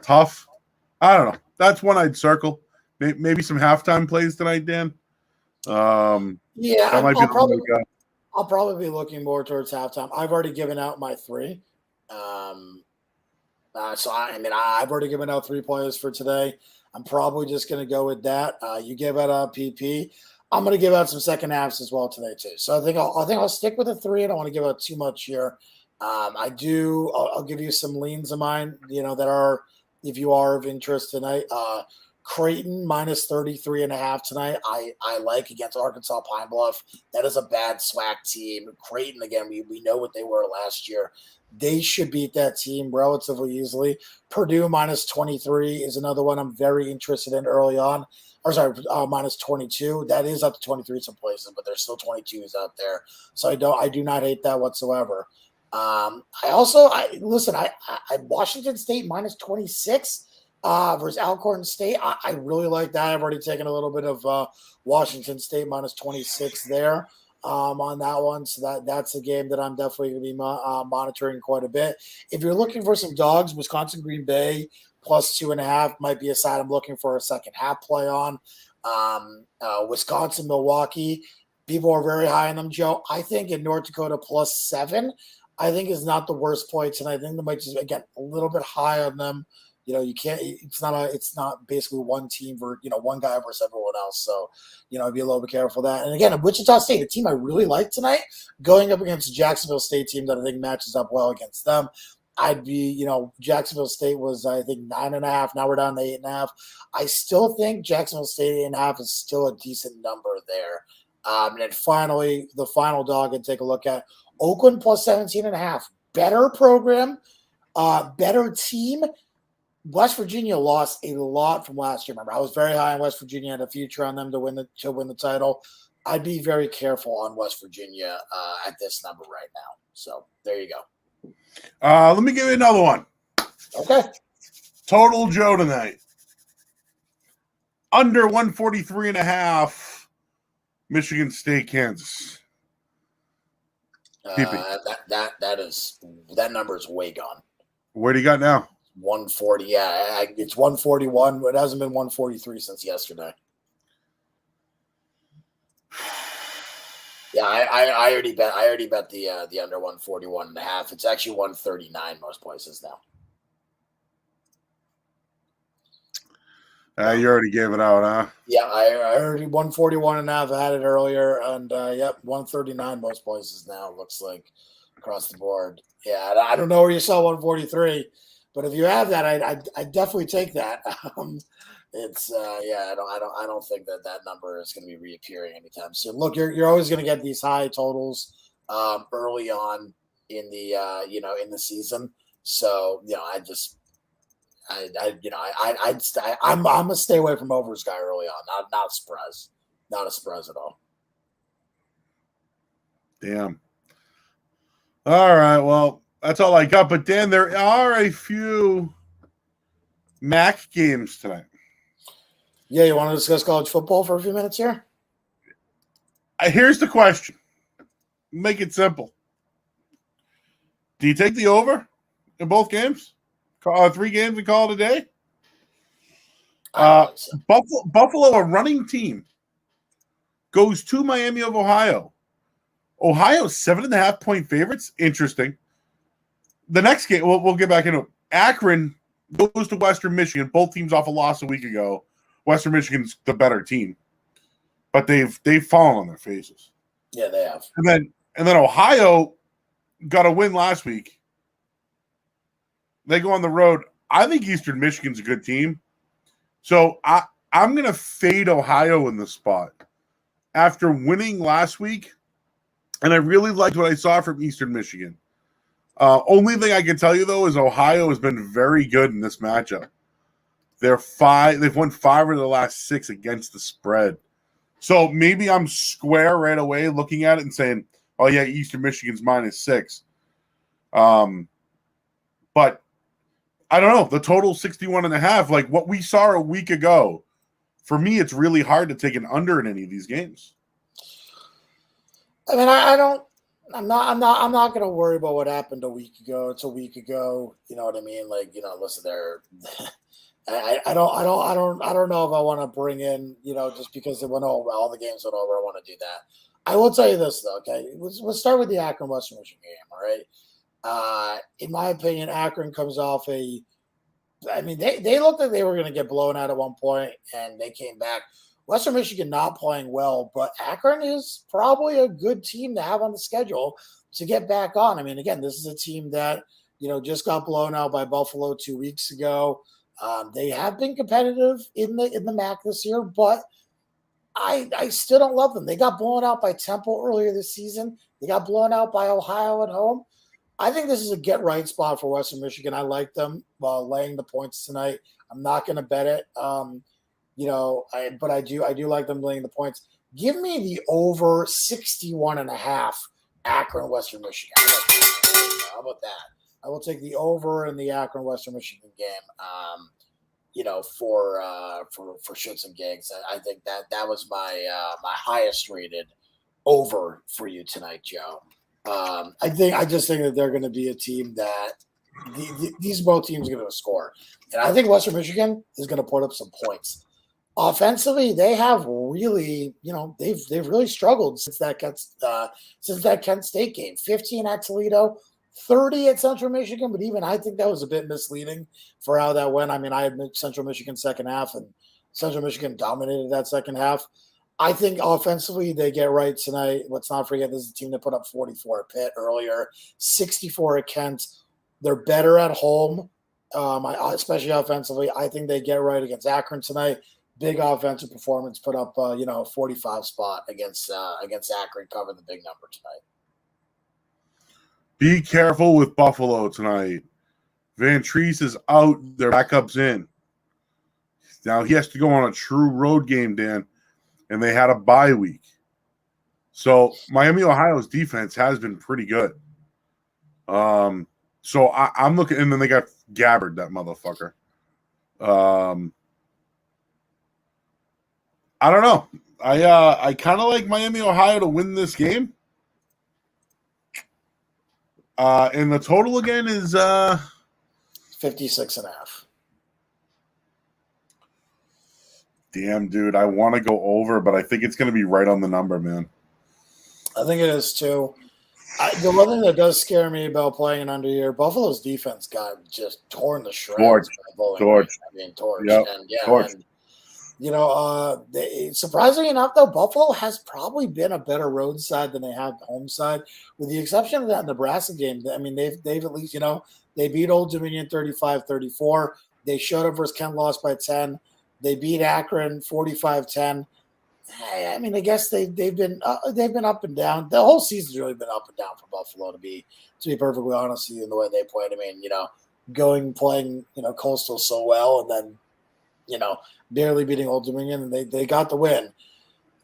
Speaker 1: Tough. I don't know. That's one I'd circle. Maybe some halftime plays tonight, Dan.
Speaker 2: Yeah,
Speaker 1: that might be the one to go.
Speaker 2: I'll probably be looking more towards halftime. I've already given out my 3. So I've already given out 3 players for today. I'm probably just going to go with that. You gave out a PP. I'm going to give out some second halves as well today too. So I think I'll stick with the 3. I don't want to give out too much here. I'll give you some leans of mine, that are, if you are of interest tonight. Creighton minus 33.5 tonight. I like against Arkansas Pine Bluff. That is a bad SWAC team. Creighton, again, we know what they were last year. They should beat that team relatively easily. Purdue minus 23 is another one I'm very interested in early on. Minus 22. That is up to 23 some places, but there's still 22s out there. So I do not hate that whatsoever. Washington State minus 26 versus Alcorn State. I really like that. I've already taken a little bit of Washington State minus 26 there on that one. So that's a game that I'm definitely going to be monitoring quite a bit. If you're looking for some dogs, Wisconsin Green Bay plus 2.5 might be a side I'm looking for a second half play on. Wisconsin Milwaukee, people are very high on them, Joe. I think in North Dakota plus 7, I think is not the worst points, and I think they might just, again, a little bit high on them. You can't. It's not basically one team for one guy versus everyone else. So be a little bit careful of that. And again, Wichita State, a team I really like tonight, going up against a Jacksonville State team that I think matches up well against them. I'd be, Jacksonville State was, I think, 9.5. Now we're down to 8.5. I still think Jacksonville State 8.5 is still a decent number there. And then finally, the final dog I'd take a look at, Oakland plus 17.5. Better program, better team. West Virginia lost a lot from last year. Remember, I was very high on West Virginia, had a future on them to win the title. I'd be very careful on West Virginia at this number right now. So there you go.
Speaker 1: Let me give you another one.
Speaker 2: Okay.
Speaker 1: Total Joe tonight. Under 143.5. Michigan State, Kansas.
Speaker 2: That number is way gone.
Speaker 1: Where do you got now?
Speaker 2: 140. Yeah, it's 141. It hasn't been 143 since yesterday. Yeah, I already bet the under 141.5. It's actually 139 most places now.
Speaker 1: You already gave it out, huh?
Speaker 2: Yeah, I already 141.5. I had it earlier, and 139 most places now. Looks like across the board. Yeah, I don't know where you saw 143, but if you have that, I definitely take that. I don't think that number is going to be reappearing anytime soon. Look, you're always going to get these high totals early on in the in the season. So I'm gonna stay away from overs guy early on. Not a surprise. Not a surprise at all.
Speaker 1: Damn. All right. Well, that's all I got. But Dan, there are a few MAC games tonight.
Speaker 2: Yeah, you want to discuss college football for a few minutes here?
Speaker 1: Here's the question. Make it simple. Do you take the over in both games? 3 games and call it a day? Buffalo, a running team, goes to Miami of Ohio. Ohio's 7.5-point favorites. Interesting. The next game, we'll get back into it. Akron goes to Western Michigan. Both teams off a loss a week ago. Western Michigan's the better team, but they've fallen on their faces.
Speaker 2: Yeah, they have.
Speaker 1: And then Ohio got a win last week. They go on the road. I think Eastern Michigan's a good team. So I'm going to fade Ohio in this spot after winning last week. And I really liked what I saw from Eastern Michigan. Only thing I can tell you, though, is Ohio has been very good in this matchup. They've won 5 of the last 6 against the spread. So maybe I'm square right away looking at it and saying, oh, yeah, Eastern Michigan's -6. But I don't know. The total 61.5, like what we saw a week ago. For me, it's really hard to take an under in any of these games.
Speaker 2: I mean, I'm not going to worry about what happened a week ago. It's a week ago. You know what I mean? Like, listen, I don't know if I want to bring in, just because it went over, all the games went over, I want to do that. I will tell you this though. Okay. Let's start with the Akron Western Michigan game. All right. In my opinion, Akron comes off they looked like they were going to get blown out at one point, and they came back. Western Michigan not playing well, but Akron is probably a good team to have on the schedule to get back on. I mean, again, this is a team that, just got blown out by Buffalo 2 weeks ago. They have been competitive in the MAC this year, but I still don't love them. They got blown out by Temple earlier this season. They got blown out by Ohio at home. I think this is a get-right spot for Western Michigan. I like them laying the points tonight. I'm not going to bet it. But I do like them laying the points. Give me the over 61.5 Akron, Western Michigan. How about that? I will take the over in the Akron, Western Michigan game. For shits and gigs. I think that was my highest rated over for you tonight, Joe. I just think that they're going to be a team that these both teams are going to score, and I think Western Michigan is going to put up some points. Offensively, they have really, they've really struggled since that Kent State game. 15 at Toledo, 30 at Central Michigan, but even I think that was a bit misleading for how that went. I mean, I had Central Michigan second half, and Central Michigan dominated that second half. I think offensively they get right tonight. Let's not forget this is a team that put up 44 at Pitt earlier, 64 at Kent. They're better at home, especially offensively. I think they get right against Akron tonight. Big offensive performance, put up 45 spot against Akron, cover the big number tonight.
Speaker 1: Be careful with Buffalo tonight. Van Treese is out. Their backup's in. Now he has to go on a true road game, Dan, and they had a bye week. So Miami, Ohio's defense has been pretty good. So I'm looking, and then they got Gabbard, that motherfucker. I don't know. I kind of like Miami, Ohio to win this game. And the total again is
Speaker 2: 56.5.
Speaker 1: Damn, dude, I want to go over, but I think it's going to be right on the number, man.
Speaker 2: I think it is too. The one thing that does scare me about playing an under here, Buffalo's defense got just torn to shreds. Torched.
Speaker 1: Yep.
Speaker 2: And yeah,
Speaker 1: torched.
Speaker 2: And, surprisingly enough, though, Buffalo has probably been a better road side than they have home side, with the exception of that Nebraska game. I mean, they've at least, they beat Old Dominion 35-34. They showed up versus Kent, lost by 10. They beat Akron 45-10. I mean, I guess they've been up and down. The whole season's really been up and down for Buffalo, to be perfectly honest with you, in the way they played. I mean, playing Coastal so well, and then barely beating Old Dominion, and they got the win.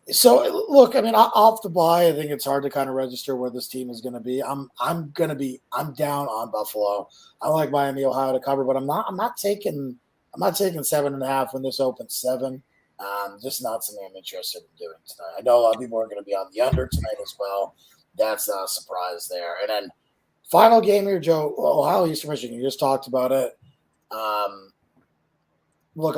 Speaker 2: So look, I mean, off the bye, I think it's hard to kind of register where this team is going to be. I'm down on Buffalo. I like Miami, Ohio to cover, but I'm not taking 7.5 when this opens 7. Just not something I'm interested in doing tonight. I know a lot of people are going to be on the under tonight as well. That's not a surprise there. And then final game here, Joe, Ohio, Eastern Michigan. You just talked about it. Look,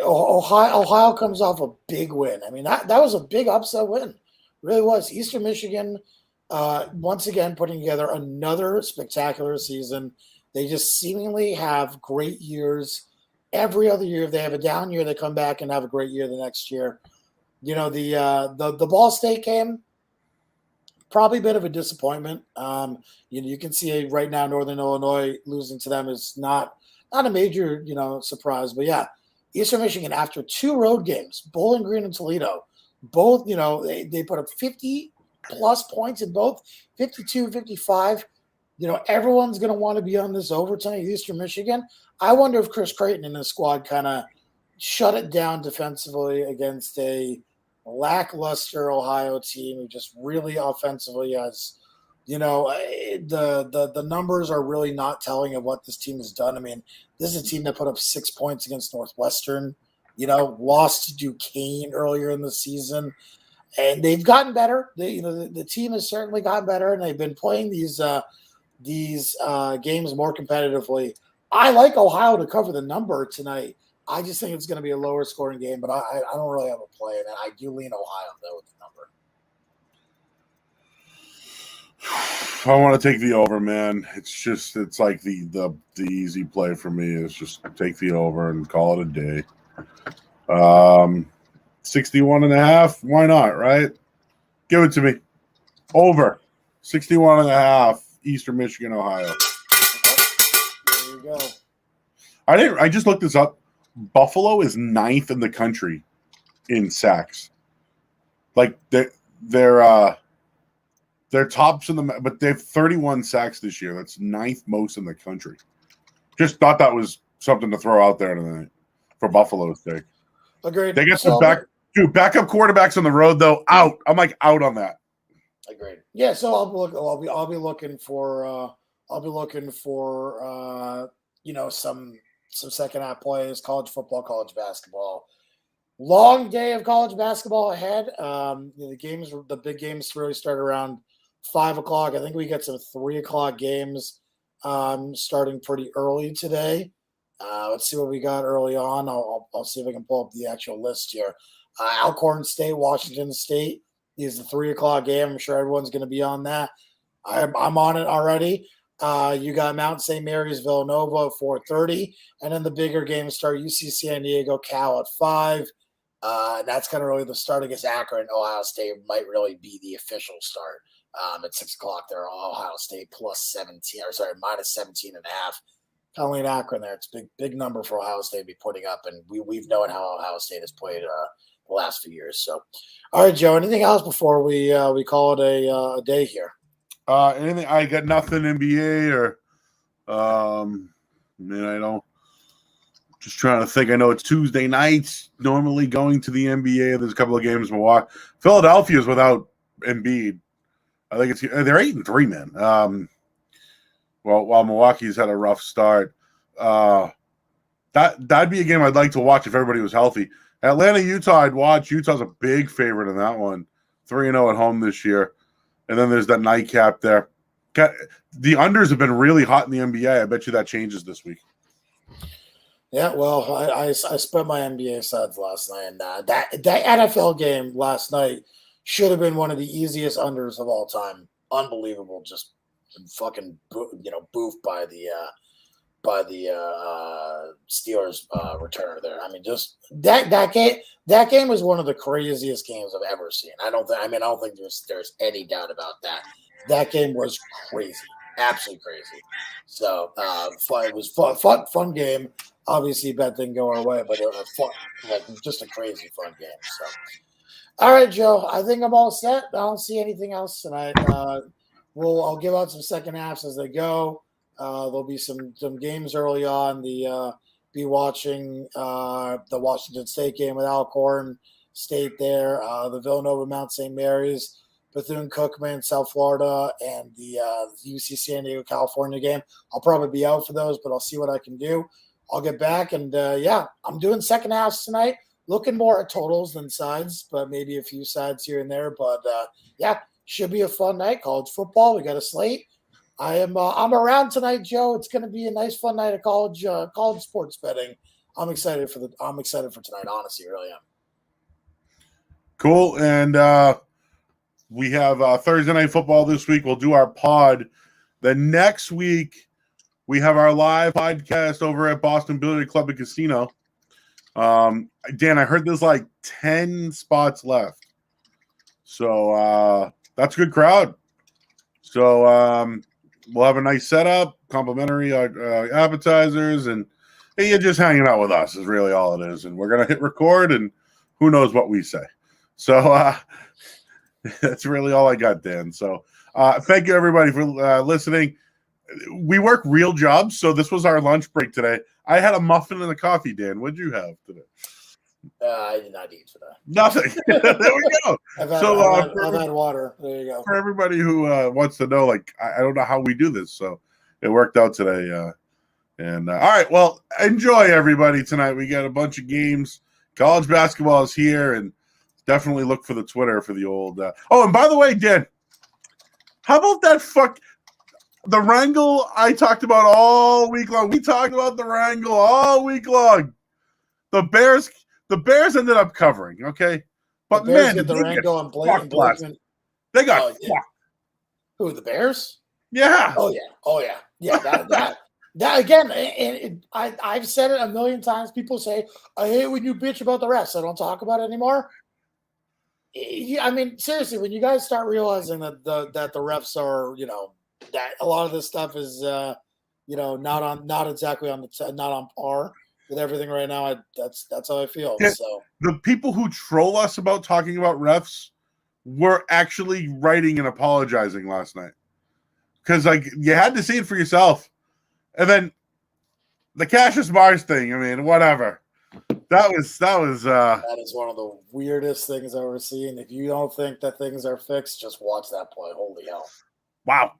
Speaker 2: Ohio comes off a big win. I mean, that was a big upset win. It really was. Eastern Michigan, once again, putting together another spectacular season. They just seemingly have great years every other year. If they have a down year, they come back and have a great year the next year. The Ball State game, probably a bit of a disappointment. You can see right now Northern Illinois losing to them is not a major, surprise. But yeah, Eastern Michigan, after 2 road games, Bowling Green and Toledo, both, they put up 50-plus points in both, 52, 55. Everyone's going to want to be on this over tonight, Eastern Michigan. I wonder if Chris Creighton and his squad kind of shut it down defensively against a lackluster Ohio team who just really offensively has The numbers are really not telling of what this team has done. I mean, this is a team that put up 6 points against Northwestern. Lost to Duquesne earlier in the season, and they've gotten better. The team has certainly gotten better, and they've been playing these games more competitively. I like Ohio to cover the number tonight. I just think it's going to be a lower scoring game, but I don't really have a play, and I do lean Ohio though with the number.
Speaker 1: I want to take the over, man. It's like the easy play for me is just take the over and call it a day. 61.5. Why not, right? Give it to me. Over. 61.5. Eastern Michigan, Ohio.
Speaker 2: There you go.
Speaker 1: I just looked this up. Buffalo is 9th in the country in sacks. Like they're tops in the, but they have 31 sacks this year. That's 9th most in the country. Just thought that was something to throw out there tonight for Buffalo's sake.
Speaker 2: Agreed.
Speaker 1: They get some backup quarterbacks on the road though. Out. I'm like out on that.
Speaker 2: Agreed. Yeah. So I'll be looking for some second half plays, college football, college basketball. Long day of college basketball ahead. The big games really start around 5 o'clock. I think we get some 3 o'clock games starting pretty early today. Let's see what we got early on. I'll see if I can pull up the actual list here. Alcorn State, Washington State is the 3 o'clock game. I'm sure everyone's going to be on that. I'm on it already. You got Mount St. Mary's, Villanova at 4:30, and then the bigger games start UC San Diego, Cal at 5. That's kind of really the start against Akron. Ohio State might really be the official start. At 6 o'clock, they're Ohio State minus 17 and a half. Kind of Akron there. It's a big number for Ohio State to be putting up, and we've known how Ohio State has played the last few years. So, all right, Joe. Anything else before we call it a day here?
Speaker 1: Anything? I got nothing NBA or, I don't. Just trying to think. I know it's Tuesday nights. Normally going to the NBA. There's a couple of games in Milwaukee. Philadelphia's without Embiid. I think they're 8-3, man. While Milwaukee's had a rough start, that'd be a game I'd like to watch if everybody was healthy. Atlanta, Utah, I'd watch. Utah's a big favorite in that one. 3-0 at home this year. And then there's that nightcap there. The unders have been really hot in the NBA. I bet you that changes this week.
Speaker 2: Yeah, well, I spent my NBA sides last night, and that NFL game last night should have been one of the easiest unders of all time. Unbelievable, just fucking boofed by the Steelers returner there. I mean, just that game was one of the craziest games I've ever seen. I don't think there's any doubt about that. That game was crazy, absolutely crazy. So it was fun game. Obviously, bad thing go our way, but it was fun, just a crazy fun game. So, all right, Joe, I think I'm all set. I don't see anything else tonight. I'll give out some second halves as they go. There'll be some games early on. Be watching the Washington State game with Alcorn State there, the Villanova Mount St. Mary's, Bethune-Cookman, South Florida, and the UC San Diego, California game. I'll probably be out for those, but I'll see what I can do. I'll get back, and I'm doing second halves tonight. Looking more at totals than sides, but maybe a few sides here and there. But should be a fun night. College football, we got a slate. I'm around tonight, Joe. It's going to be a nice, fun night of college sports betting. I'm excited for tonight. Honestly, really am.
Speaker 1: Cool, and we have Thursday night football this week. We'll do our pod. The next week, we have our live podcast over at Boston Billiard Club and Casino. Dan, I heard there's like 10 spots left. So that's a good crowd. So we'll have a nice setup, complimentary appetizers, and you're just hanging out with us is really all it is. And we're going to hit record, and who knows what we say. So that's really all I got, Dan. So thank you, everybody, for listening. We work real jobs, so this was our lunch break today. I had a muffin and a coffee, Dan. What'd you have today?
Speaker 2: I did not eat for that.
Speaker 1: Nothing. There we go.
Speaker 2: I've had water. There you go.
Speaker 1: For everybody who wants to know, like, I don't know how we do this, so it worked out today. All right, well, enjoy everybody tonight. We got a bunch of games. College basketball is here, and definitely look for the Twitter for the old. Oh, and by the way, Dan, how about that the wrangle I talked about all week long? We talked about the wrangle all week long. The Bears ended up covering, okay? But
Speaker 2: the Bears
Speaker 1: man,
Speaker 2: get the wrangle and Blakeman.
Speaker 1: They got fucked.
Speaker 2: Who, the Bears?
Speaker 1: Yeah.
Speaker 2: Oh yeah. That again, and I've said it a million times. People say, I hate when you bitch about the refs. I don't talk about it anymore. I mean, seriously, when you guys start realizing that the refs are, that a lot of this stuff is, not exactly not on par with everything right now. That's how I feel.
Speaker 1: Yeah,
Speaker 2: so
Speaker 1: the people who troll us about talking about refs were actually writing and apologizing last night, because like you had to see it for yourself. And then the Cassius Mars thing, I mean, whatever. That is
Speaker 2: one of the weirdest things I've ever seen. If you don't think that things are fixed, just watch that play. Holy hell.
Speaker 1: Wow.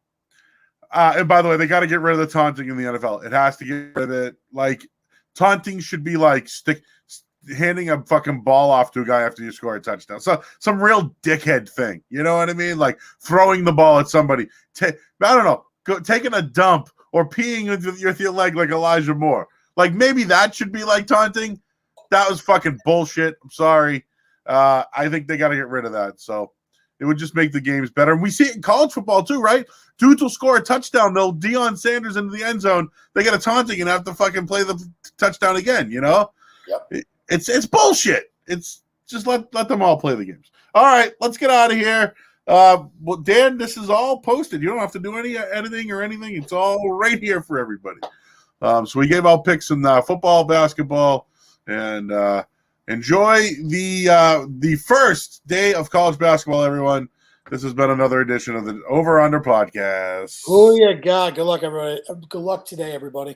Speaker 1: And by the way, they got to get rid of the taunting in the NFL. It has to get rid of it. Like, taunting should be like handing a fucking ball off to a guy after you score a touchdown. So some real dickhead thing. You know what I mean? Like throwing the ball at somebody. I don't know. Taking a dump or peeing with your leg like Elijah Moore. Like, maybe that should be like taunting. That was fucking bullshit. I'm sorry. I think they got to get rid of that. So it would just make the games better. And we see it in college football too, right? Dudes will score a touchdown. They'll Deion Sanders into the end zone. They get a taunting and have to fucking play the touchdown again, Yep. It's bullshit. It's just let them all play the games. All right, let's get out of here. Well, Dan, this is all posted. You don't have to do any editing or anything. It's all right here for everybody. So we gave out picks in football, basketball, and enjoy the first day of college basketball, everyone. This has been another edition of the Over Under Podcast.
Speaker 2: Oh, yeah, God. Good luck, everybody. Good luck today, everybody.